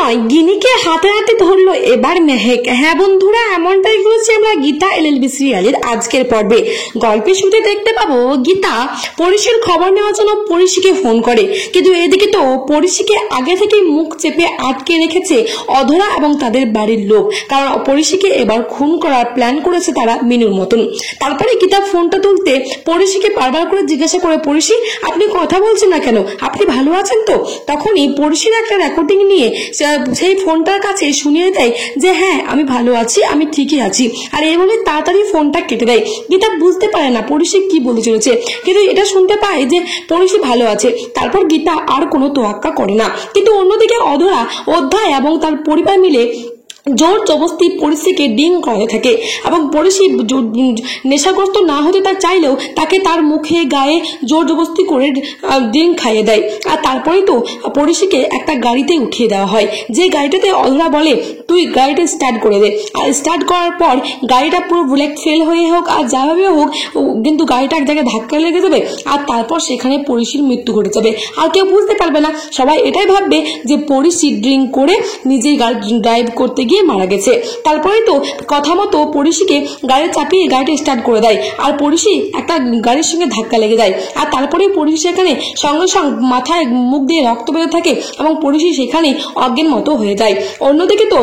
নয়, গিনিকে হাতে হাতে ধরলো এবার মেহেক। হ্যাঁ বন্ধুরা, এমনটাই বলেছি আমরা গীতা এলএলবি সিরিয়ালের আজকের পর্বে। গল্পের শুরুতে দেখতে পাবো গীতা পরিশির খবর নেওয়ার জন্য পরিশিকে ফোন করে, কিন্তু এদিকে তো পরিশিকে আগে থেকে মুখ চেপে আটকে রেখেছে অধরা এবং তাদের বাড়ির লোক, কারণ পরিশিকে এবার খুন করার প্ল্যান করেছে তারা মিনুর মতন। তারপরে গীতা ফোনটা তুলতে পরিশিকে বারবার করে জিজ্ঞাসা করে, পরিশি আপনি কথা বলছেন না কেন, আপনি ভালো আছেন তো? তখনই পরিশির একটা রেকর্ডিং নিয়ে সেই ফোনটার কাছে শুনিয়ে দেয় যে হ্যাঁ আমি ভালো আছি, আমি ঠিকই আছি। আর এই বলে তাড়াতাড়ি ফোনটা কেটে দেয়। গীতা বুঝতে পারে না পরিশি কি বলতে চলেছে, কিন্তু এটা শুনতে পায় যে পরিশি ভালো আছে। তারপর গীতা আর কোনো তোয়াক্কা করে না। কিন্তু অন্যদিকে অধরা, অধ্যায় এবং তার পরিবার মিলে জোর জবরদস্তি পরিশিকে ডিং করাতে থাকে এবং পরিশি নেশাগ্রস্ত না হতে তা চাইলেও তাকে তার মুখে গায়ে জোর জবরদস্তি করে ডিং খাইয়ে দেয়। আর তারপরেই তো পরিশিকে একটা গাড়িতে উঠিয়ে দেওয়া হয়, যে গাড়িটাতে অধরা বলে তুই গাড়িটা স্টার্ট করে দে। আর স্টার্ট করার পর গাড়িটা পুরো বুলেট ফেল হয়ে হোক আর যাভাবে হোক, কিন্তু গাড়িটা এক জায়গায় ধাক্কা লেগে যাবে আর তারপর সেখানে পরিশির মৃত্যু ঘটে যাবে। আর কেউ বুঝতে পারবে না, সবাই এটাই ভাববে যে পরিশি ড্রিঙ্ক করে নিজেই গাড়ি ড্রাইভ করতে গিয়ে মারা গেছে। তারপরে তো কথা মতো পরিশিকে গাড়ি চাপিয়ে গাড়িটা স্টার্ট করে দেয় আর পরিশি একটা গাড়ির সঙ্গে ধাক্কা লেগে যায়। আর তারপরে পরিশি সেখানে সঙ্গে সঙ্গে মাথায় মুখ দিয়ে রক্ত বেরোতে থাকে এবং পরিশি সেখানে অজ্ঞান মতো হয়ে যায়। অন্যদিকে তো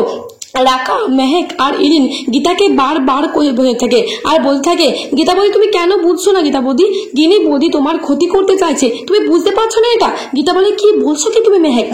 রাকা, মেহেক আর ইরিন গীতাকে বারবার বলে থাকে আর বলতে থাকে, গীতা বৌদি তুমি কেন বুঝছো না? গীতা বৌদি, গিনি বৌদি তোমার ক্ষতি করতে চাইছে, তুমি বুঝতে পারছো না এটা? গীতা বলে কি বলছো কি তুমি মেহেক?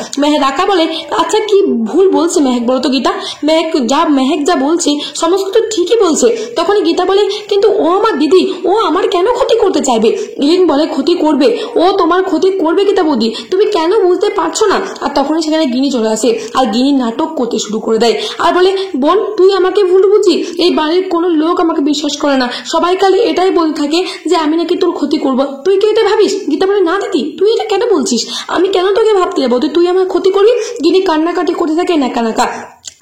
রাকা বলে আচ্ছা কি ভুল বলছে মেহেক বলো তো গীতা? মেহেক যা বলছে সমস্ত তো ঠিকই বলছে। তখন গীতা বলে কিন্তু ও আমার দিদি, ও আমার কেন ক্ষতি করতে চাইবে? ইরিন বলে ক্ষতি করবে, ও তোমার ক্ষতি করবে গীতা বৌদি, তুমি কেন বুঝতে পারছো না? আর তখনই সেখানে গিনি চলে আসে আর গিনি নাটক করতে শুরু করে দেয় আর বলে বোন তুই আমাকে ভুল বুঝি, এই বাড়ির কোনো লোক আমাকে বিশ্বাস করে না, সবাই খালি এটাই বলতে থাকে যে আমি নাকি তোর ক্ষতি করবো, তুই কি এটা ভাবিস? গীতা বলে না দিদি তুই এটা কেন বলছিস, আমি কেন তোকে ভাবতে যাবো তুই আমার ক্ষতি করবি? গিনি কান্নাকাটি করতে থাকে নাকা নাকা।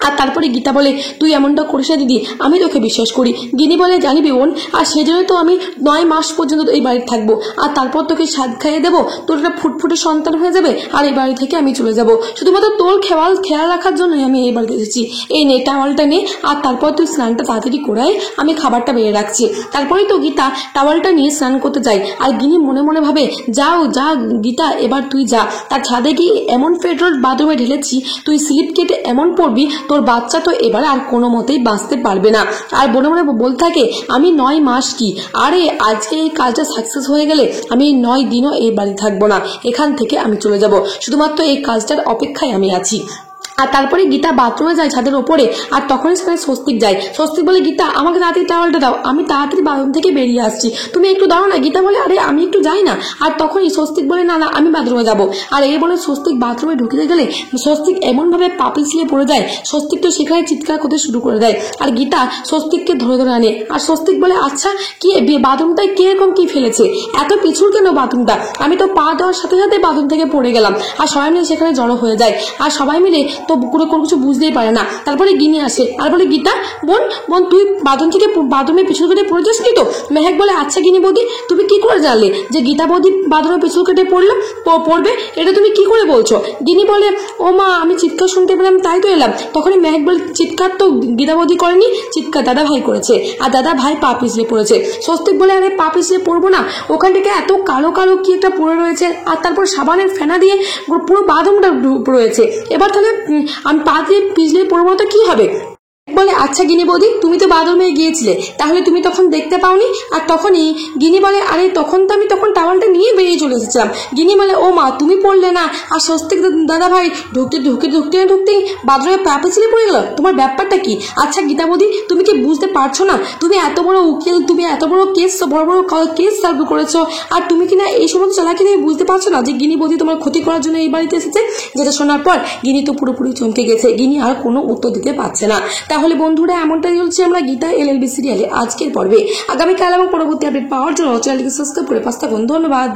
আর তারপরে গীতা বলে তুই এমনটা করিস না দিদি, আমি তোকে বিশ্বাস করি। গিনি বলে জানিবি বোন, আর সেজন্য তো আমি 9 মাস পর্যন্ত এই বাড়িতে থাকবো, আর তারপর তোকে স্বাদ খাইয়ে দেবো, তোর একটা ফুটফুটে সন্তান হয়ে যাবে আর এই বাড়ি থেকে আমি চলে যাবো। শুধুমাত্র তোর খেয়াল রাখার জন্যই আমি এই বাড়িতে এসেছি। এই নে টাওয়ালটা নে, আর তারপর তুই স্নানটা তাড়াতাড়ি করাই, আমি খাবারটা বেড়ে রাখছি। তারপরেই তো গীতা টাওয়ালটা নিয়ে স্নান করতে যায় আর গিনি মনে মনে ভাবে যাও যা গীতা এবার তুই যা, তার ছাদে গিয়ে এমন পেট্রোল বাথরুমে ঢেলেছি তুই স্লিপ কেটে এমন পড়বি তোর বাচ্চা তো এবার আর কোনো মতেই বাঁচতে পারবে না। আর মনে মনে বলতে থাকে আমি 9 মাস কি, আরে আজকে এই কাজটা সাকসেস হয়ে গেলে আমি 9 দিনও এই বাড়ি থাকবো না, এখান থেকে আমি চলে যাব, শুধুমাত্র এই কাজটার অপেক্ষায় আমি আছি। আর তারপরে গীতা বাথরুমে যায় ছাদের ওপরে আর তখনই সেখানে স্বস্তিক যায়। স্বস্তিক বলে গীতা আমাকে তাড়াতাড়ি টাওয়ালটা দাও, আমি তাড়াতাড়ি বাথরুম থেকে বেরিয়ে আসছি, তুমি একটু দাও না। গীতা বলে আরে আমি একটু যাই না। আর তখনই স্বস্তিক বলে না না আমি বাথরুমে যাবো। আর এই বলে স্বস্তিক বাথরুমে ঢুকিতে গেলে স্বস্তিক এমনভাবে পা পিছলে পড়ে যায়, স্বস্তিক তো সেখানে চিৎকার করতে শুরু করে দেয়। আর গীতা স্বস্তিককে ধরে ধরে আনে আর স্বস্তিক বলে আচ্ছা কি বাথরুমটায় কিরকম কি ফেলেছে, এত পিছুর কেন বাথরুমটা? আমি তো পা দেওয়ার সাথে সাথে বাথরুম থেকে পড়ে গেলাম। আর সবাই মিলে সেখানে জড়ো হয়ে যায় আর সবাই মিলে তো কোনো কিছু বুঝতেই পারে না। তারপরে গিনি আসে আর বলে গীতা বোন তুই বাথরুমের পিছন কেটে পড়ে যাস নি তো? মেহেক বলে আচ্ছা গিনি বৌদি তুমি কি করে জানলে যে গীতা বৌদি বাথরুমের পিছন কেটে পড়বে, এটা তুমি কি করে বলছো? গিনি বলে ও মা আমি চিৎকার শুনতে পেলাম তাই তো এলাম। তখনই মেহেক বলে চিৎকার তো গীতা বৌদি করেনি, চিৎকার দাদা ভাই করেছে আর দাদা ভাই পা পিছলে পড়েছে। স্বস্তিক বলে আরে পা পিছলে পড়বো না, ওখান থেকে এত কালো কালো কি একটা পড়ে রয়েছে আর তারপর সাবানের ফেনা দিয়ে পুরো বাথরুমটা রয়েছে, এবার তাহলে আমি পা দিয়ে পিছলে পড়বো তো কি হবে? বলে আচ্ছা গিনি বৌদি তুমি তো বাথরুমে গিয়েছিলে, তাহলে তুমি তখন দেখতে পাওনি? আর তখনই গিনি বলে আরে তখন তো আমি টাওয়ালটা নিয়ে বেরিয়ে চলে এসেছিলাম। গিনি বলে ও মা তুমি পড়লে না? আর স্বস্তিক দাদা ভাই ঢুকতেই বাথরুমে পা পিছলে পড়ে গেল, তোমার ব্যাপারটা কি? আচ্ছা গীতা বৌদি তুমি কি বুঝতে পারছো না? তুমি এত বড় উকিল, তুমি এত বড় বড় কেস সলভ করেছো, আর তুমি কিনা এই সমস্ত চালাকি তুমি বুঝতে পারছো না যে গিনি বৌদি তোমার ক্ষতি করার জন্য এই বাড়িতে এসেছে? যেটা শোনার পর গিনি তো পুরোপুরি চমকে গেছে, গিনি আর কোনো উত্তর দিতে পারছে না। তাহলে বন্ধুরা এমনটাই চলছে আমরা গীতা এলএলবি সিরিয়ালে আজকের পর্বে। আগামীকাল এবং পরবর্তী আপডেট পাওয়ার জন্য চ্যানেলটিকে সাবস্ক্রাইব করে পাশে থাকুন। ধন্যবাদ।